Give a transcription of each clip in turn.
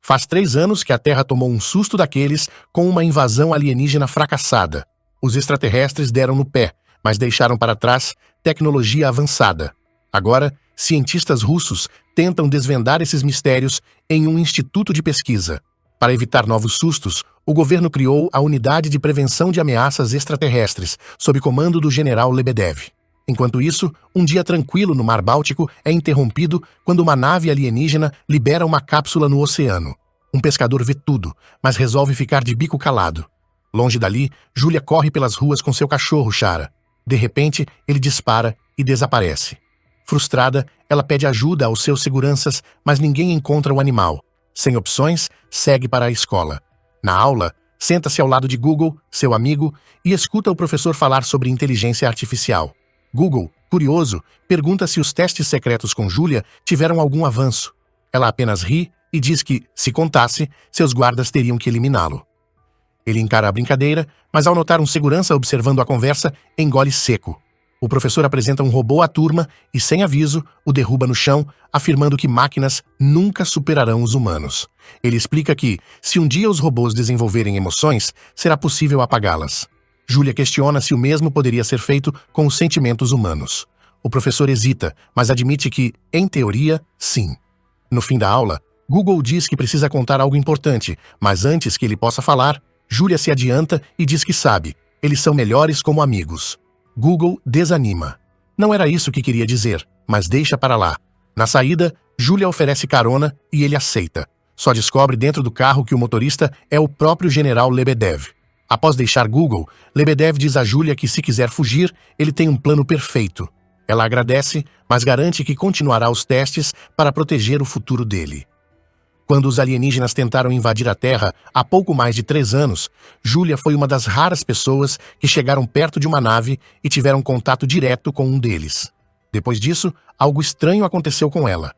Faz 3 anos que a Terra tomou um susto daqueles com uma invasão alienígena fracassada. Os extraterrestres deram no pé, mas deixaram para trás tecnologia avançada. Agora, cientistas russos tentam desvendar esses mistérios em um instituto de pesquisa. Para evitar novos sustos, o governo criou a Unidade de Prevenção de Ameaças Extraterrestres, sob comando do general Lebedev. Enquanto isso, um dia tranquilo no Mar Báltico é interrompido quando uma nave alienígena libera uma cápsula no oceano. Um pescador vê tudo, mas resolve ficar de bico calado. Longe dali, Júlia corre pelas ruas com seu cachorro, Chara. De repente, ele dispara e desaparece. Frustrada, ela pede ajuda aos seus seguranças, mas ninguém encontra o animal. Sem opções, segue para a escola. Na aula, senta-se ao lado de Google, seu amigo, e escuta o professor falar sobre inteligência artificial. Google, curioso, pergunta se os testes secretos com Júlia tiveram algum avanço. Ela apenas ri e diz que, se contasse, seus guardas teriam que eliminá-lo. Ele encara a brincadeira, mas ao notar um segurança observando a conversa, engole seco. O professor apresenta um robô à turma e, sem aviso, o derruba no chão, afirmando que máquinas nunca superarão os humanos. Ele explica que, se um dia os robôs desenvolverem emoções, será possível apagá-las. Júlia questiona se o mesmo poderia ser feito com os sentimentos humanos. O professor hesita, mas admite que, em teoria, sim. No fim da aula, Google diz que precisa contar algo importante, mas antes que ele possa falar, Júlia se adianta e diz que sabe, eles são melhores como amigos. Google desanima. Não era isso que queria dizer, mas deixa para lá. Na saída, Júlia oferece carona e ele aceita. Só descobre dentro do carro que o motorista é o próprio general Lebedev. Após deixar Google, Lebedev diz a Júlia que se quiser fugir, ele tem um plano perfeito. Ela agradece, mas garante que continuará os testes para proteger o futuro dele. Quando os alienígenas tentaram invadir a Terra há pouco mais de 3 anos, Júlia foi uma das raras pessoas que chegaram perto de uma nave e tiveram contato direto com um deles. Depois disso, algo estranho aconteceu com ela.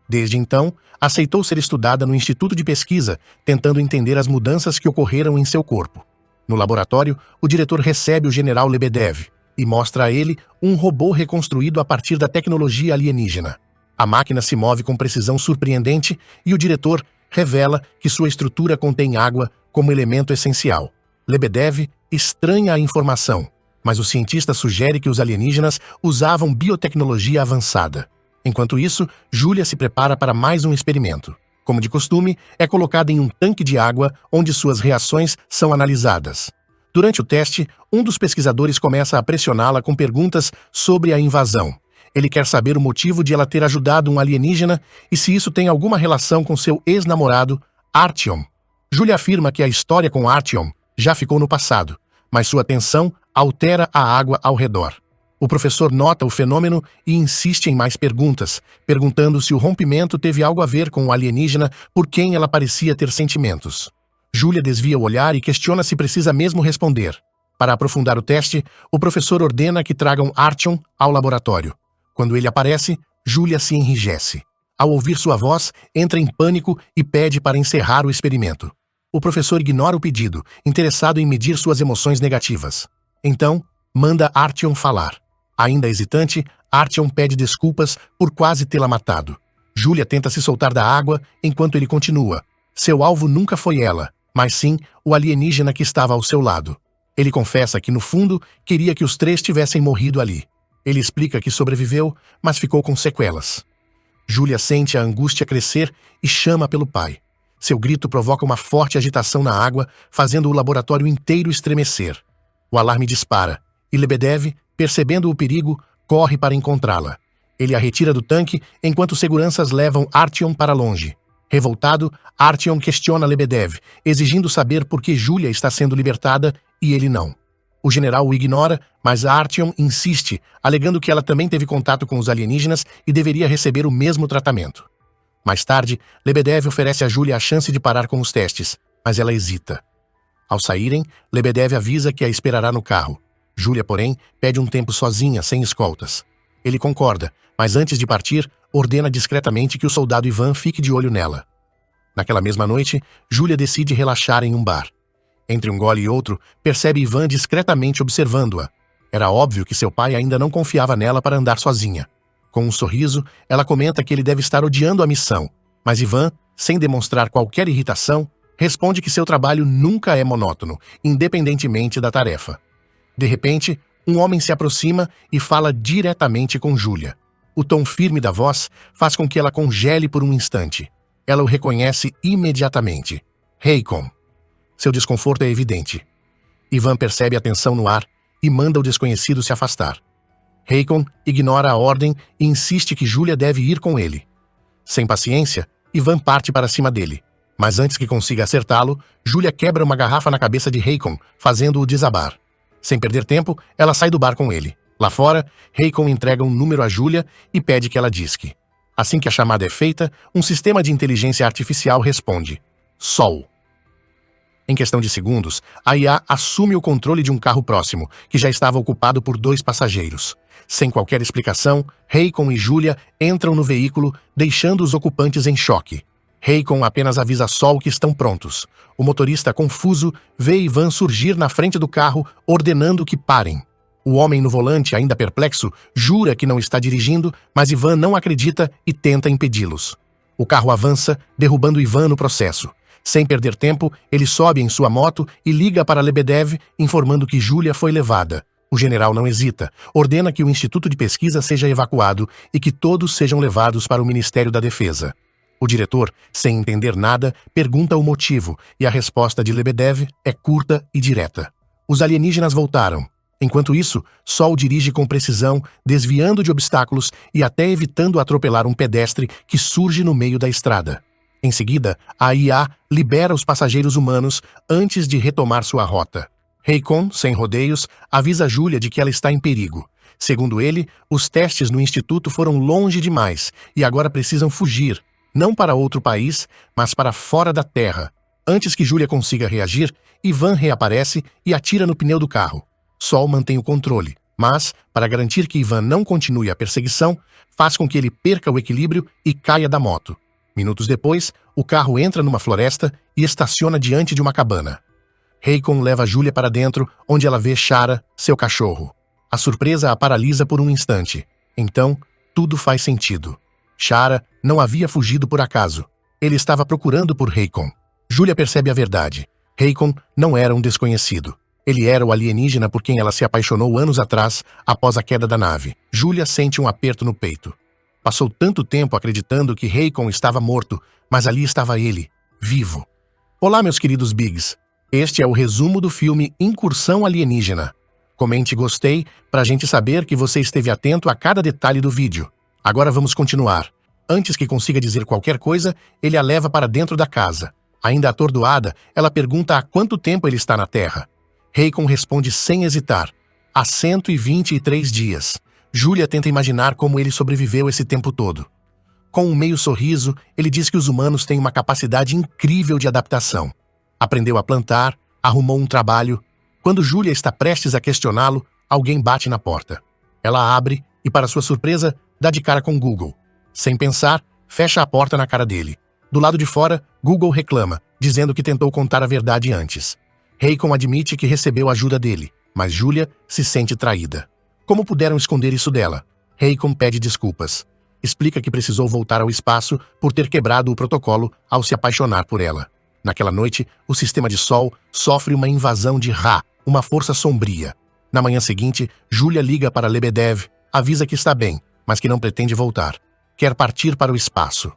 Desde então, aceitou ser estudada no Instituto de Pesquisa, tentando entender as mudanças que ocorreram em seu corpo. No laboratório, o diretor recebe o general Lebedev e mostra a ele um robô reconstruído a partir da tecnologia alienígena. A máquina se move com precisão surpreendente e o diretor revela que sua estrutura contém água como elemento essencial. Lebedev estranha a informação, mas o cientista sugere que os alienígenas usavam biotecnologia avançada. Enquanto isso, Júlia se prepara para mais um experimento. Como de costume, é colocada em um tanque de água onde suas reações são analisadas. Durante o teste, um dos pesquisadores começa a pressioná-la com perguntas sobre a invasão. Ele quer saber o motivo de ela ter ajudado um alienígena e se isso tem alguma relação com seu ex-namorado, Artyom. Júlia afirma que a história com Artyom já ficou no passado, mas sua atenção altera a água ao redor. O professor nota o fenômeno e insiste em mais perguntas, perguntando se o rompimento teve algo a ver com o alienígena por quem ela parecia ter sentimentos. Júlia desvia o olhar e questiona se precisa mesmo responder. Para aprofundar o teste, o professor ordena que tragam Artyom ao laboratório. Quando ele aparece, Júlia se enrijece. Ao ouvir sua voz, entra em pânico e pede para encerrar o experimento. O professor ignora o pedido, interessado em medir suas emoções negativas. Então, manda Artyom falar. Ainda hesitante, Artyom pede desculpas por quase tê-la matado. Júlia tenta se soltar da água enquanto ele continua. Seu alvo nunca foi ela, mas sim o alienígena que estava ao seu lado. Ele confessa que, no fundo, queria que os 3 tivessem morrido ali. Ele explica que sobreviveu, mas ficou com sequelas. Júlia sente a angústia crescer e chama pelo pai. Seu grito provoca uma forte agitação na água, fazendo o laboratório inteiro estremecer. O alarme dispara, e Lebedev, percebendo o perigo, corre para encontrá-la. Ele a retira do tanque enquanto seguranças levam Artyom para longe. Revoltado, Artyom questiona Lebedev, exigindo saber por que Júlia está sendo libertada e ele não. O general o ignora, mas Artyom insiste, alegando que ela também teve contato com os alienígenas e deveria receber o mesmo tratamento. Mais tarde, Lebedev oferece a Júlia a chance de parar com os testes, mas ela hesita. Ao saírem, Lebedev avisa que a esperará no carro. Júlia, porém, pede um tempo sozinha, sem escoltas. Ele concorda, mas antes de partir, ordena discretamente que o soldado Ivan fique de olho nela. Naquela mesma noite, Júlia decide relaxar em um bar. Entre um gole e outro, percebe Ivan discretamente observando-a. Era óbvio que seu pai ainda não confiava nela para andar sozinha. Com um sorriso, ela comenta que ele deve estar odiando a missão, mas Ivan sem demonstrar qualquer irritação, responde que seu trabalho nunca é monótono, independentemente da tarefa. De repente, um homem se aproxima e fala diretamente com Julia. O tom firme da voz faz com que ela congele por um instante. Ela o reconhece imediatamente. Hakon. Seu desconforto é evidente. Ivan percebe a tensão no ar e manda o desconhecido se afastar. Hakon ignora a ordem e insiste que Julia deve ir com ele. Sem paciência, Ivan parte para cima dele. Mas antes que consiga acertá-lo, Julia quebra uma garrafa na cabeça de Hakon, fazendo-o desabar. Sem perder tempo, ela sai do bar com ele. Lá fora, Hakon entrega um número a Julia e pede que ela disque. Assim que a chamada é feita, um sistema de inteligência artificial responde: Sol. Em questão de segundos, a IA assume o controle de um carro próximo, que já estava ocupado por 2 passageiros. Sem qualquer explicação, Hakon e Julia entram no veículo, deixando os ocupantes em choque. Hakon apenas avisa Sol que estão prontos. O motorista, confuso, vê Ivan surgir na frente do carro, ordenando que parem. O homem no volante, ainda perplexo, jura que não está dirigindo, mas Ivan não acredita e tenta impedi-los. O carro avança, derrubando Ivan no processo. Sem perder tempo, ele sobe em sua moto e liga para Lebedev, informando que Julia foi levada. O general não hesita, ordena que o Instituto de Pesquisa seja evacuado e que todos sejam levados para o Ministério da Defesa. O diretor, sem entender nada, pergunta o motivo e a resposta de Lebedev é curta e direta. Os alienígenas voltaram. Enquanto isso, Sol dirige com precisão, desviando de obstáculos e até evitando atropelar um pedestre que surge no meio da estrada. Em seguida, a IA libera os passageiros humanos antes de retomar sua rota. Hakon, sem rodeios, avisa Julia de que ela está em perigo. Segundo ele, os testes no instituto foram longe demais e agora precisam fugir, não para outro país, mas para fora da Terra. Antes que Julia consiga reagir, Ivan reaparece e atira no pneu do carro. Sol mantém o controle, mas, para garantir que Ivan não continue a perseguição, faz com que ele perca o equilíbrio e caia da moto. Minutos depois, o carro entra numa floresta e estaciona diante de uma cabana. Hakon leva Julia para dentro, onde ela vê Shara, seu cachorro. A surpresa a paralisa por um instante. Então, tudo faz sentido. Shara não havia fugido por acaso. Ele estava procurando por Hakon. Julia percebe a verdade. Hakon não era um desconhecido. Ele era o alienígena por quem ela se apaixonou anos atrás, após a queda da nave. Julia sente um aperto no peito. Passou tanto tempo acreditando que Hakon estava morto, mas ali estava ele, vivo. Olá, meus queridos Bigs. Este é o resumo do filme Incursão Alienígena. Comente gostei para a gente saber que você esteve atento a cada detalhe do vídeo. Agora vamos continuar. Antes que consiga dizer qualquer coisa, ele a leva para dentro da casa. Ainda atordoada, ela pergunta há quanto tempo ele está na Terra. Hakon responde sem hesitar. Há 123 dias. Julia tenta imaginar como ele sobreviveu esse tempo todo. Com um meio sorriso, ele diz que os humanos têm uma capacidade incrível de adaptação. Aprendeu a plantar, arrumou um trabalho. Quando Julia está prestes a questioná-lo, alguém bate na porta. Ela abre e, para sua surpresa, dá de cara com Google. Sem pensar, fecha a porta na cara dele. Do lado de fora, Google reclama, dizendo que tentou contar a verdade antes. Hakon admite que recebeu ajuda dele, mas Julia se sente traída. Como puderam esconder isso dela? Hakon pede desculpas. Explica que precisou voltar ao espaço por ter quebrado o protocolo ao se apaixonar por ela. Naquela noite, o sistema de Sol sofre uma invasão de Ra, uma força sombria. Na manhã seguinte, Julia liga para Lebedev, avisa que está bem, mas que não pretende voltar. Quer partir para o espaço.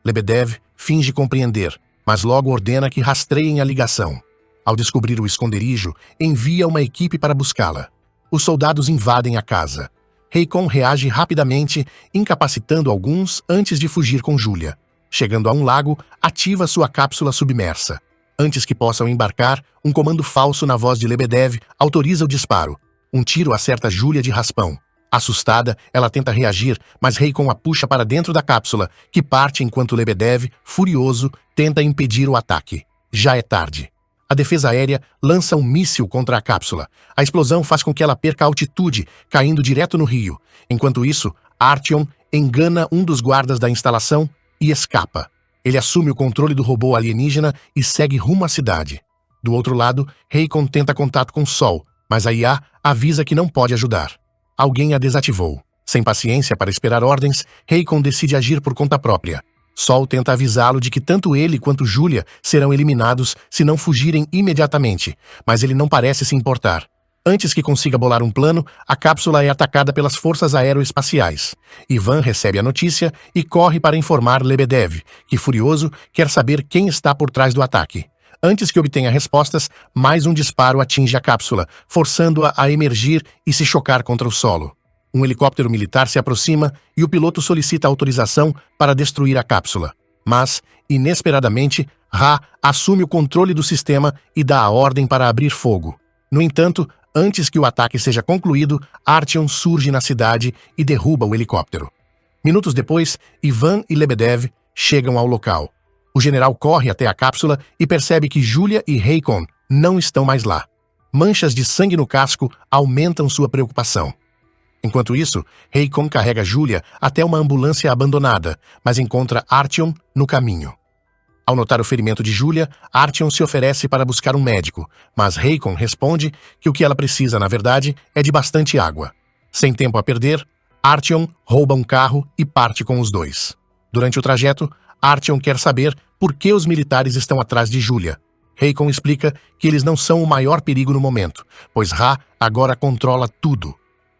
Lebedev finge compreender, mas logo ordena que rastreiem a ligação. Ao descobrir o esconderijo, envia uma equipe para buscá-la. Os soldados invadem a casa. Hakon reage rapidamente, incapacitando alguns antes de fugir com Julia. Chegando a um lago, ativa sua cápsula submersa. Antes que possam embarcar, um comando falso na voz de Lebedev autoriza o disparo. Um tiro acerta Julia de raspão. Assustada, ela tenta reagir, mas Hakon a puxa para dentro da cápsula, que parte enquanto Lebedev, furioso, tenta impedir o ataque. Já é tarde. A defesa aérea lança um míssil contra a cápsula. A explosão faz com que ela perca a altitude, caindo direto no rio. Enquanto isso, Artyom engana um dos guardas da instalação e escapa. Ele assume o controle do robô alienígena e segue rumo à cidade. Do outro lado, Hakon tenta contato com Sol, mas a IA avisa que não pode ajudar. Alguém a desativou. Sem paciência para esperar ordens, Hakon decide agir por conta própria. Sol tenta avisá-lo de que tanto ele quanto Julia serão eliminados se não fugirem imediatamente, mas ele não parece se importar. Antes que consiga bolar um plano, a cápsula é atacada pelas forças aeroespaciais. Ivan recebe a notícia e corre para informar Lebedev, que, furioso, quer saber quem está por trás do ataque. Antes que obtenha respostas, mais um disparo atinge a cápsula, forçando-a a emergir e se chocar contra o solo. Um helicóptero militar se aproxima e o piloto solicita autorização para destruir a cápsula. Mas, inesperadamente, Ra assume o controle do sistema e dá a ordem para abrir fogo. No entanto, antes que o ataque seja concluído, Artyom surge na cidade e derruba o helicóptero. Minutos depois, Ivan e Lebedev chegam ao local. O general corre até a cápsula e percebe que Julia e Heikon não estão mais lá. Manchas de sangue no casco aumentam sua preocupação. Enquanto isso, Heikon carrega Julia até uma ambulância abandonada, mas encontra Artyom no caminho. Ao notar o ferimento de Julia, Artyom se oferece para buscar um médico, mas Heikon responde que o que ela precisa, na verdade, é de bastante água. Sem tempo a perder, Artyom rouba um carro e parte com os dois. Durante o trajeto, Artyom quer saber por que os militares estão atrás de Julia. Heikon explica que eles não são o maior perigo no momento, pois Ra agora controla tudo.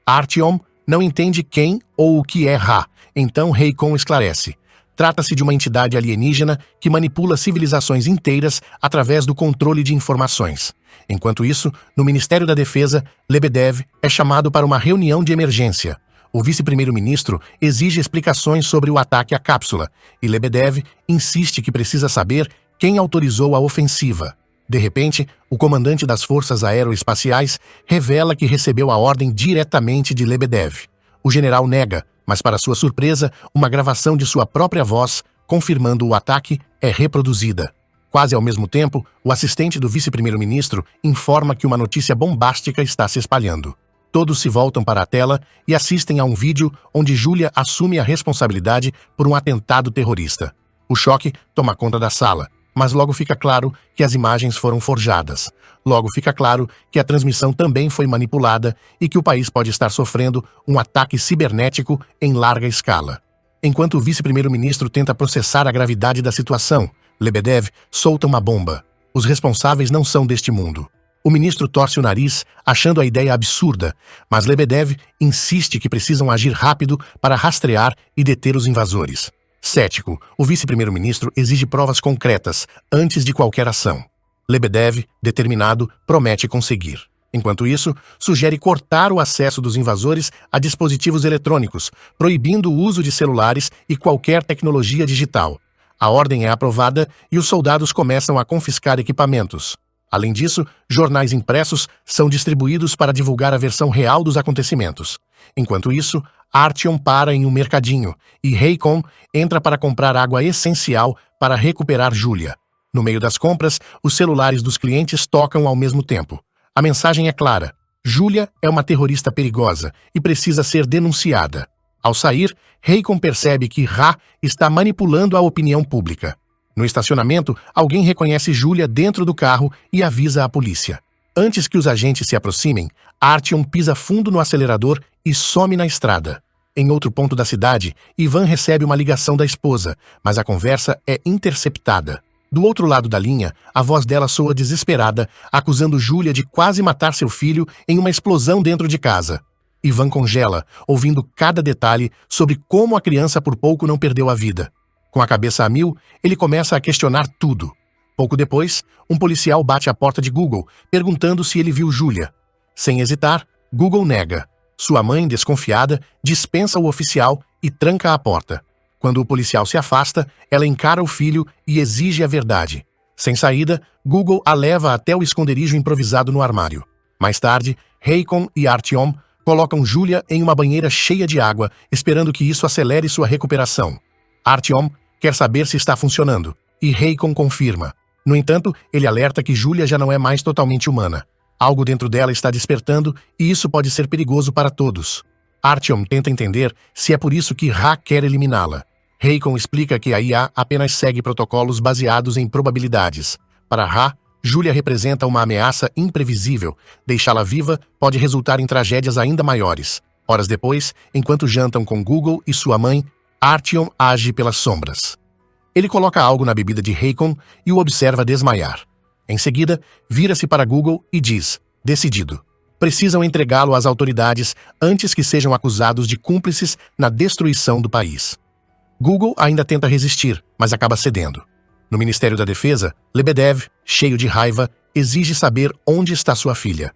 Artyom não entende quem ou o que é Ra, então Heikon esclarece. Trata-se de uma entidade alienígena que manipula civilizações inteiras através do controle de informações. Enquanto isso, no Ministério da Defesa, Lebedev é chamado para uma reunião de emergência. O vice-primeiro-ministro exige explicações sobre o ataque à cápsula, e Lebedev insiste que precisa saber quem autorizou a ofensiva. De repente, o comandante das forças aeroespaciais revela que recebeu a ordem diretamente de Lebedev. O general nega, mas para sua surpresa, uma gravação de sua própria voz, confirmando o ataque, é reproduzida. Quase ao mesmo tempo, o assistente do vice-primeiro-ministro informa que uma notícia bombástica está se espalhando. Todos se voltam para a tela e assistem a um vídeo onde Julia assume a responsabilidade por um atentado terrorista. O choque toma conta da sala, mas logo fica claro que as imagens foram forjadas. Logo fica claro que a transmissão também foi manipulada e que o país pode estar sofrendo um ataque cibernético em larga escala. Enquanto o vice-primeiro-ministro tenta processar a gravidade da situação, Lebedev solta uma bomba. Os responsáveis não são deste mundo. O ministro torce o nariz, achando a ideia absurda, mas Lebedev insiste que precisam agir rápido para rastrear e deter os invasores. Cético, o vice-primeiro-ministro exige provas concretas antes de qualquer ação. Lebedev, determinado, promete conseguir. Enquanto isso, sugere cortar o acesso dos invasores a dispositivos eletrônicos, proibindo o uso de celulares e qualquer tecnologia digital. A ordem é aprovada e os soldados começam a confiscar equipamentos. Além disso, jornais impressos são distribuídos para divulgar a versão real dos acontecimentos. Enquanto isso, Artyom para em um mercadinho e Heikon entra para comprar água essencial para recuperar Julia. No meio das compras, os celulares dos clientes tocam ao mesmo tempo. A mensagem é clara: Julia é uma terrorista perigosa e precisa ser denunciada. Ao sair, Heikon percebe que Ra está manipulando a opinião pública. No estacionamento, alguém reconhece Julia dentro do carro e avisa a polícia. Antes que os agentes se aproximem, Artyom pisa fundo no acelerador e some na estrada. Em outro ponto da cidade, Ivan recebe uma ligação da esposa, mas a conversa é interceptada. Do outro lado da linha, a voz dela soa desesperada, acusando Julia de quase matar seu filho em uma explosão dentro de casa. Ivan congela, ouvindo cada detalhe sobre como a criança por pouco não perdeu a vida. Com a cabeça a mil, ele começa a questionar tudo. Pouco depois, um policial bate à porta de Google, perguntando se ele viu Julia. Sem hesitar, Google nega. Sua mãe, desconfiada, dispensa o oficial e tranca a porta. Quando o policial se afasta, ela encara o filho e exige a verdade. Sem saída, Google a leva até o esconderijo improvisado no armário. Mais tarde, Heikon e Artyom colocam Julia em uma banheira cheia de água, esperando que isso acelere sua recuperação. Artyom quer saber se está funcionando, e Heikon confirma. No entanto, ele alerta que Julia já não é mais totalmente humana. Algo dentro dela está despertando e isso pode ser perigoso para todos. Artyom tenta entender se é por isso que Ra quer eliminá-la. Heikon explica que a IA apenas segue protocolos baseados em probabilidades. Para Ra, Julia representa uma ameaça imprevisível. Deixá-la viva pode resultar em tragédias ainda maiores. Horas depois, enquanto jantam com Google e sua mãe, Artyom age pelas sombras. Ele coloca algo na bebida de Raycon e o observa desmaiar. Em seguida, vira-se para Google e diz, decidido, precisam entregá-lo às autoridades antes que sejam acusados de cúmplices na destruição do país. Google ainda tenta resistir, mas acaba cedendo. No Ministério da Defesa, Lebedev, cheio de raiva, exige saber onde está sua filha.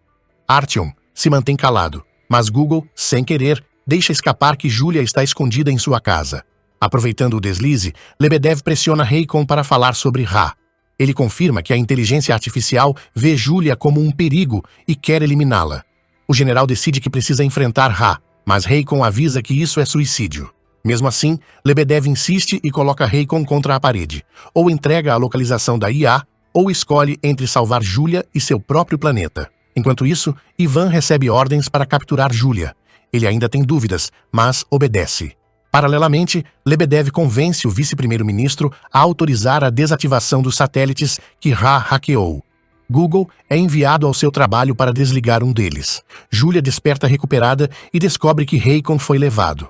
Artyom se mantém calado, mas Google, sem querer, deixa escapar que Julia está escondida em sua casa. Aproveitando o deslize, Lebedev pressiona Raycon para falar sobre Ra. Ele confirma que a inteligência artificial vê Julia como um perigo e quer eliminá-la. O general decide que precisa enfrentar Ra, mas Raycon avisa que isso é suicídio. Mesmo assim, Lebedev insiste e coloca Raycon contra a parede. Ou entrega a localização da IA, ou escolhe entre salvar Julia e seu próprio planeta. Enquanto isso, Ivan recebe ordens para capturar Julia. Ele ainda tem dúvidas, mas obedece. Paralelamente, Lebedev convence o vice-primeiro-ministro a autorizar a desativação dos satélites que Ra hackeou. Google é enviado ao seu trabalho para desligar um deles. Julia desperta recuperada e descobre que Raycon foi levado.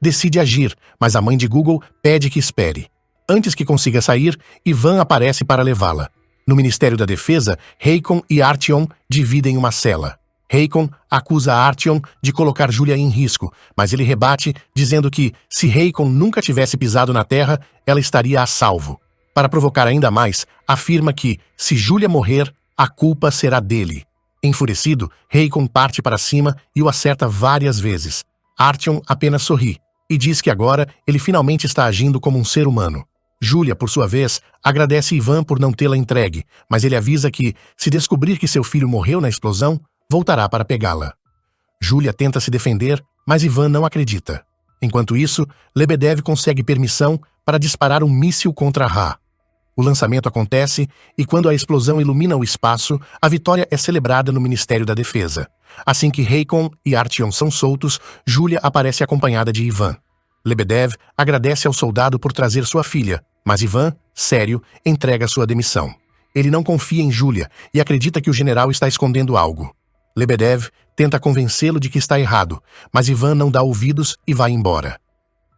Decide agir, mas a mãe de Google pede que espere. Antes que consiga sair, Ivan aparece para levá-la. No Ministério da Defesa, Raycon e Artyom dividem uma cela. Raycon acusa Artyom de colocar Julia em risco, mas ele rebate, dizendo que, se Raycon nunca tivesse pisado na Terra, ela estaria a salvo. Para provocar ainda mais, afirma que, se Julia morrer, a culpa será dele. Enfurecido, Raycon parte para cima e o acerta várias vezes. Artyom apenas sorri e diz que agora ele finalmente está agindo como um ser humano. Julia, por sua vez, agradece Ivan por não tê-la entregue, mas ele avisa que, se descobrir que seu filho morreu na explosão, voltará para pegá-la. Julia tenta se defender, mas Ivan não acredita. Enquanto isso, Lebedev consegue permissão para disparar um míssil contra Ra. O lançamento acontece e, quando a explosão ilumina o espaço, a vitória é celebrada no Ministério da Defesa. Assim que Raycon e Artyom são soltos, Julia aparece acompanhada de Ivan. Lebedev agradece ao soldado por trazer sua filha, mas Ivan, sério, entrega sua demissão. Ele não confia em Julia e acredita que o general está escondendo algo. Lebedev tenta convencê-lo de que está errado, mas Ivan não dá ouvidos e vai embora.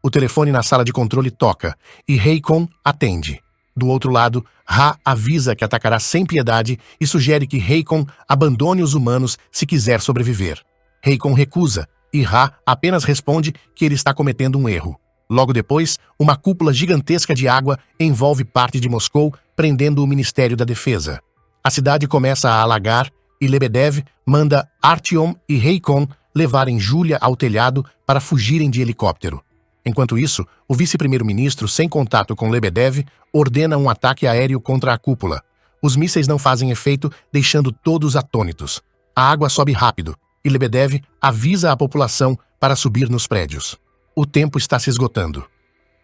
O telefone na sala de controle toca e Raycon atende. Do outro lado, Ra avisa que atacará sem piedade e sugere que Raycon abandone os humanos se quiser sobreviver. Raycon recusa e Ra apenas responde que ele está cometendo um erro. Logo depois, uma cúpula gigantesca de água envolve parte de Moscou, prendendo o Ministério da Defesa. A cidade começa a alagar e Lebedev manda Artyom e Raycon levarem Julia ao telhado para fugirem de helicóptero. Enquanto isso, o vice-primeiro-ministro, sem contato com Lebedev, ordena um ataque aéreo contra a cúpula. Os mísseis não fazem efeito, deixando todos atônitos. A água sobe rápido e Lebedev avisa a população para subir nos prédios. O tempo está se esgotando.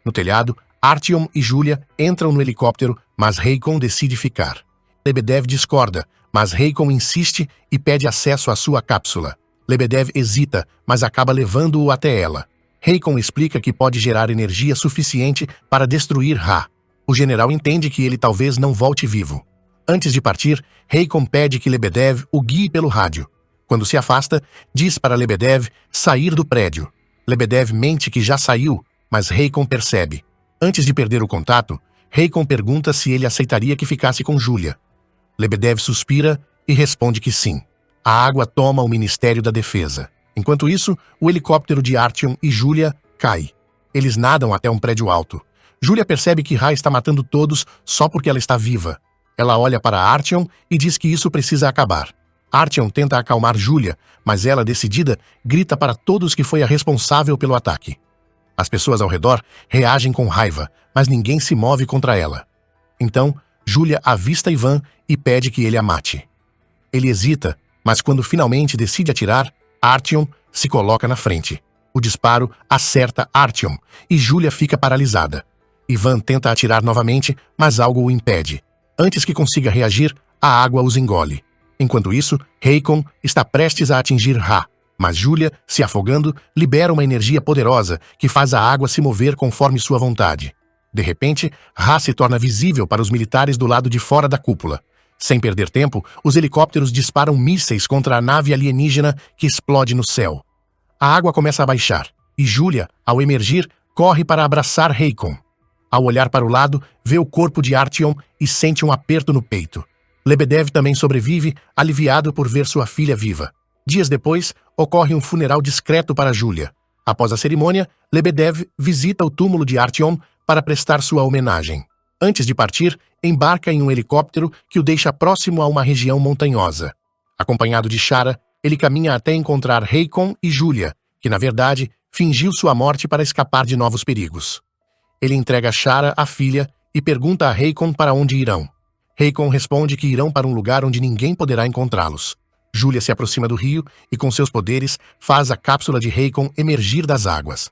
No telhado, Artyom e Julia entram no helicóptero, mas Raycon decide ficar. Lebedev discorda, mas Raycon insiste e pede acesso à sua cápsula. Lebedev hesita, mas acaba levando-o até ela. Raycon explica que pode gerar energia suficiente para destruir Ra. O general entende que ele talvez não volte vivo. Antes de partir, Raycon pede que Lebedev o guie pelo rádio. Quando se afasta, diz para Lebedev sair do prédio. Lebedev mente que já saiu, mas Raycon percebe. Antes de perder o contato, Raycon pergunta se ele aceitaria que ficasse com Julia. Lebedev suspira e responde que sim. A água toma o Ministério da Defesa. Enquanto isso, o helicóptero de Artyom e Julia cai. Eles nadam até um prédio alto. Julia percebe que Ra está matando todos só porque ela está viva. Ela olha para Artyom e diz que isso precisa acabar. Artyom tenta acalmar Julia, mas ela, decidida, grita para todos que foi a responsável pelo ataque. As pessoas ao redor reagem com raiva, mas ninguém se move contra ela. Então, Julia avista Ivan e pede que ele a mate. Ele hesita, mas quando finalmente decide atirar, Artyom se coloca na frente. O disparo acerta Artyom e Julia fica paralisada. Ivan tenta atirar novamente, mas algo o impede. Antes que consiga reagir, a água os engole. Enquanto isso, Raycon está prestes a atingir Ra, mas Julia, se afogando, libera uma energia poderosa que faz a água se mover conforme sua vontade. De repente, Ra se torna visível para os militares do lado de fora da cúpula. Sem perder tempo, os helicópteros disparam mísseis contra a nave alienígena que explode no céu. A água começa a baixar, e Julia, ao emergir, corre para abraçar Raycon. Ao olhar para o lado, vê o corpo de Artyom e sente um aperto no peito. Lebedev também sobrevive, aliviado por ver sua filha viva. Dias depois, ocorre um funeral discreto para Julia. Após a cerimônia, Lebedev visita o túmulo de Artyom para prestar sua homenagem. Antes de partir, embarca em um helicóptero que o deixa próximo a uma região montanhosa. Acompanhado de Shara, ele caminha até encontrar Heikon e Julia, que, na verdade, fingiu sua morte para escapar de novos perigos. Ele entrega Shara à filha e pergunta a Heikon para onde irão. Heikon responde que irão para um lugar onde ninguém poderá encontrá-los. Julia se aproxima do rio e, com seus poderes, faz a cápsula de Heikon emergir das águas.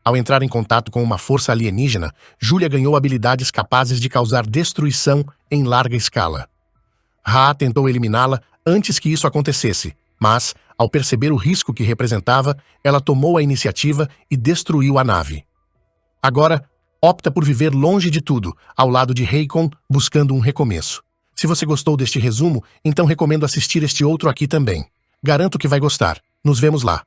Ao entrar em contato com uma força alienígena, Julia ganhou habilidades capazes de causar destruição em larga escala. Ra tentou eliminá-la antes que isso acontecesse, mas, ao perceber o risco que representava, ela tomou a iniciativa e destruiu a nave. Agora, opta por viver longe de tudo, ao lado de Heikon, buscando um recomeço. Se você gostou deste resumo, então recomendo assistir este outro aqui também. Garanto que vai gostar. Nos vemos lá.